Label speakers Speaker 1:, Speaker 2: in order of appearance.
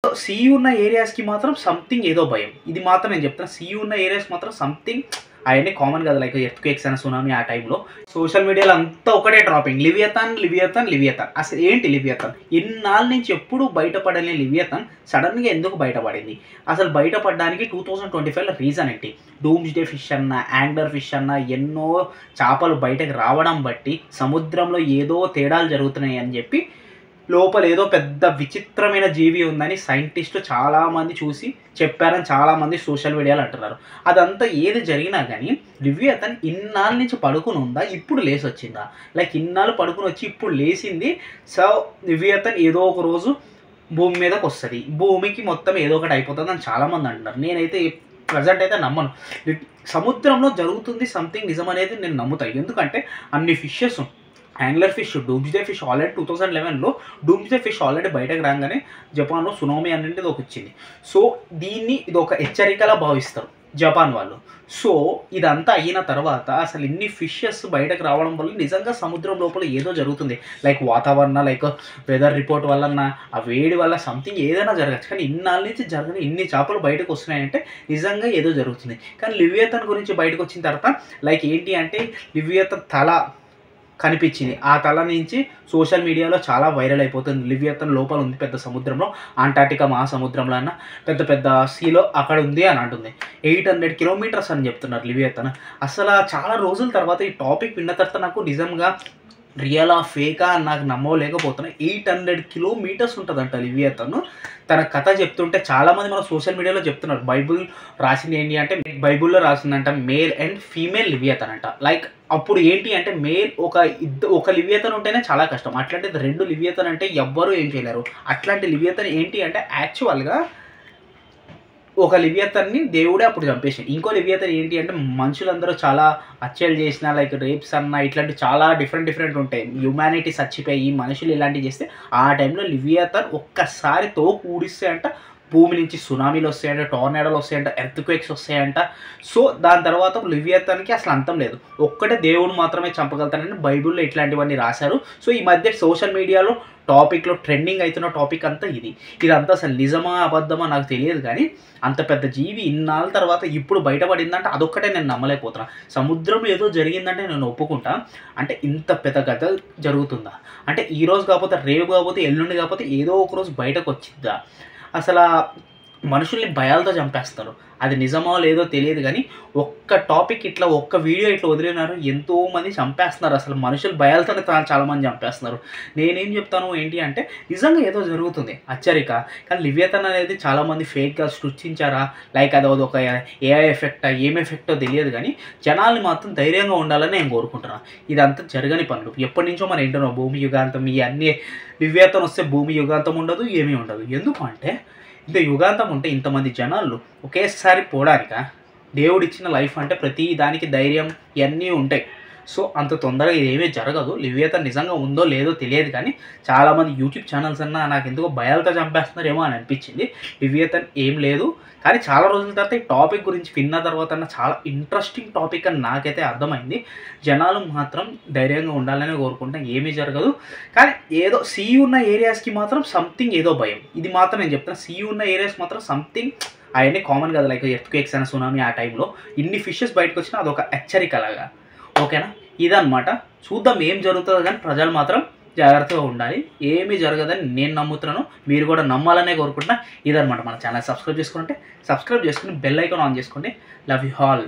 Speaker 1: ఏదో సీ ఉన్న ఏరియాస్కి మాత్రం సంథింగ్ ఏదో భయం. ఇది మాత్రం నేను చెప్తాను, సీ ఉన్న ఏరియాస్ మాత్రం సంథింగ్ అవన్నీ కామన్ కదా, లైక్ ఎర్త్క్వేక్స్ అండ్ సునామీ ఆ టైంలో. సోషల్ మీడియాలో అంతా ఒకటే డ్రాపింగ్, లివియథాన్ లివియథాన్ లివియథాన్. అసలు ఏంటి లివియథాన్? ఇన్నాళ్ళ నుంచి ఎప్పుడు బయటపడని లివియథాన్ సడన్గా ఎందుకు బయటపడింది? అసలు బయటపడడానికి 2025లో రీజన్ ఏంటి? డూమ్స్డే ఫిష్ అన్న, యాంగ్లర్ ఫిష్ అన్న, ఎన్నో చేపలు బయటకు రావడం బట్టి సముద్రంలో ఏదో తేడాలు జరుగుతున్నాయి అని చెప్పి, లోపల ఏదో పెద్ద విచిత్రమైన జీవి ఉందని సైంటిస్టులు చాలామంది చూసి చెప్పారని చాలామంది సోషల్ మీడియాలో అంటున్నారు. అదంతా ఏది జరిగినా కానీ లివియథాన్ ఇన్నాళ్ళ నుంచి పడుకుని ఉందా, ఇప్పుడు లేసి వచ్చిందా? లైక్ ఇన్నాళ్ళు పడుకుని వచ్చి ఇప్పుడు లేచింది. సో లివియథాన్ ఏదో ఒక రోజు భూమి మీదకి వస్తుంది, భూమికి మొత్తం ఏదో ఒకటి అయిపోతుంది అని చాలామంది అంటున్నారు. నేనైతే ప్రజెంట్ అయితే నమ్మను. సముద్రంలో జరుగుతుంది సంథింగ్ నిజం అనేది నేను నమ్ముతాను. ఎందుకంటే అన్ని fishes, angler fish, doomsday fish already 2011లో డూమ్స్డే ఫిష్ ఆల్రెడీ బయటకు రాగానే జపాన్లో సునామీ అనేది ఒక వచ్చింది. సో దీన్ని ఇది ఒక హెచ్చరికలా భావిస్తారు జపాన్ వాళ్ళు. సో ఇదంతా అయిన తర్వాత అసలు ఇన్ని ఫిషెస్ బయటకు రావడం వల్ల నిజంగా సముద్రం లోపల ఏదో జరుగుతుంది. లైక్ వాతావరణ, లైక్ వెదర్ రిపోర్ట్ వల్ల, ఆ వేడి వల్ల సంథింగ్ ఏదైనా జరగచ్చు. కానీ ఇన్నాళ్ళ నుంచి జరగని ఇన్ని చేపలు బయటకు వస్తున్నాయంటే నిజంగా ఏదో జరుగుతుంది. కానీ లివియథాన్ గురించి బయటకు వచ్చిన తర్వాత లైక్ ఏంటి అంటే లివియథాన్ తల కనిపించింది. ఆ తల నుంచి సోషల్ మీడియాలో చాలా వైరల్ అయిపోతుంది. లివియథాన్ లోపల ఉంది పెద్ద సముద్రంలో, అంటార్టికా మహాసముద్రంలో అన్న పెద్ద పెద్ద సీలో అక్కడ ఉంది అని అంటుంది. 800 కిలోమీటర్స్ అని చెప్తున్నారు లివియథాన్. అసలు చాలా రోజుల తర్వాత ఈ టాపిక్ విన్న తర్వాత నాకు నిజంగా రియలా ఫేకా అని నాకు నమ్మలేకపోతున్నా. 800 కిలోమీటర్స్ ఉంటుందంట లివియథాన్. తన కథ చెప్తుంటే చాలామంది మన సోషల్ మీడియాలో చెప్తున్నారు. బైబుల్ రాసింది ఏంటి అంటే, బైబుల్లో రాసిందంట మేల్ అండ్ ఫీమేల్ లివియథాన్ అంట. లైక్ అప్పుడు ఏంటి అంటే మేల్ ఒక లివియథాన్ ఉంటేనే చాలా కష్టం. అట్లాంటిది 2 లివియథాన్ అంటే ఎవ్వరూ ఏం చేయలేరు. అట్లాంటి లివియథాన్ ఏంటి అంటే యాక్చువల్గా ఒక లివియథాన్ని దేవుడే అప్పుడు చంపేసింది. ఇంకో లివియథాన్ ఏంటి అంటే మనుషులందరూ చాలా హత్యలు చేసిన, లైక్ రేప్స్ అన్న, ఇట్లాంటి చాలా డిఫరెంట్ ఉంటాయి. హ్యూమానిటీ చచ్చిపోయి మనుషులు ఇలాంటివి చేస్తే ఆ టైంలో లివియథాన్ ఒక్కసారి తోపు ఊడిస్తే అంట భూమి నుంచి సునామీలు వస్తాయంట, టోర్నాడోలు వస్తాయంట, ఎర్త్క్వేక్స్ వస్తాయంట. సో దాని తర్వాత లివియథాన్కి అసలు అంతం లేదు. ఒక్కటే దేవుడు మాత్రమే చంపగలుగుతానని బైబుల్లో ఇట్లాంటివన్నీ రాశారు. సో ఈ మధ్య సోషల్ మీడియాలో టాపిక్లో ట్రెండింగ్ అవుతున్న టాపిక్ అంతా ఇదంతా అసలు నిజమా అబద్ధమా నాకు తెలియదు. కానీ అంత పెద్ద జీవి ఇన్నాళ్ళ తర్వాత ఇప్పుడు బయటపడిందంటే అదొక్కటే నేను నమ్మలేకపోతున్నా. సముద్రం ఏదో జరిగిందంటే నేను ఒప్పుకుంటా. అంటే ఇంత పెద్ద కథ జరుగుతుందా అంటే ఈరోజు కాకపోతే రేపు కాకపోతే ఎల్లుండి కాకపోతే ఏదో ఒక రోజు బయటకు వచ్చిద్దా? అసలు మనుషుల్ని భయాలతో చంపేస్తారు. అది నిజమో లేదో తెలియదు. కానీ ఒక్క టాపిక్ ఇట్లా ఒక్క వీడియో ఇట్లా వదిలినారు, ఎంతోమంది చంపేస్తున్నారు. అసలు మనుషులు భయాలతోనే చాలామంది చంపేస్తున్నారు. నేనేం చెప్తాను ఏంటి అంటే నిజంగా ఏదో జరుగుతుంది హెచ్చరిక. కానీ లివియథాన్ అనేది చాలామంది ఫేక్గా సృష్టించారా, లైక్ అది ఒక ఏఐ ఎఫెక్టా ఏం ఎఫెక్టో తెలియదు. కానీ జనాల్ని మాత్రం ధైర్యంగా ఉండాలని నేను కోరుకుంటున్నాను. ఇదంతా జరగని పనులు. ఎప్పటి నుంచో మనం ఏంటో భూమి యుగాంతం, ఈ అన్ని లివియథాన్ వస్తే భూమి యుగాంతం ఉండదు, ఏమీ ఉండదు. ఎందుకు అంటే ఇంత యుగాంతం ఉంటే ఇంతమంది జనాలు ఒకేసారి పోవడానిక? దేవుడిచ్చిన లైఫ్ అంటే ప్రతి దానికి ధైర్యం ఇవన్నీ ఉంటాయి. సో అంత తొందరగా ఇదేమీ జరగదు. లివియథాన్ నిజంగా ఉందో లేదో తెలియదు. కానీ చాలామంది యూట్యూబ్ ఛానల్స్ అన్నా నాకు ఎందుకో భయాలతో చంపేస్తున్నారేమో అని అనిపించింది. లివియథాన్ ఏం లేదు. కానీ చాలా రోజుల తర్వాత ఈ టాపిక్ గురించి విన్న తర్వాత చాలా ఇంట్రెస్టింగ్ టాపిక్ అని నాకైతే అర్థమైంది. జనాలు మాత్రం ధైర్యంగా ఉండాలని కోరుకుంటాం, ఏమీ జరగదు. కానీ ఏదో సీ ఉన్న ఏరియాస్కి మాత్రం సంథింగ్ ఏదో భయం. ఇది మాత్రం నేను చెప్తాను, సీ ఉన్న ఏరియాస్ మాత్రం సంథింగ్ అవన్నీ కామన్ కదా, లైక్ ఎర్త్క్వేక్స్ అండ్ సునామీ ఆ టైంలో ఇన్ని ఫిషెస్ బయటకు వచ్చినా అదొక హెచ్చరికలాగా. ఓకేనా? ఇదన్నమాట. చూద్దాం ఏం జరుగుతుందో. కానీ ప్రజలు మాత్రం జాగ్రత్తగా ఉండాలి. ఏమీ జరగదని నేను నమ్ముతున్నాను, మీరు కూడా నమ్మాలనే కోరుకుంటున్నా. ఇదన్నమాట. మన ఛానల్ సబ్స్క్రైబ్ చేసుకుంటే సబ్స్క్రైబ్ చేసుకుని బెల్ ఐకాన్ ఆన్ చేసుకోండి. Love you all.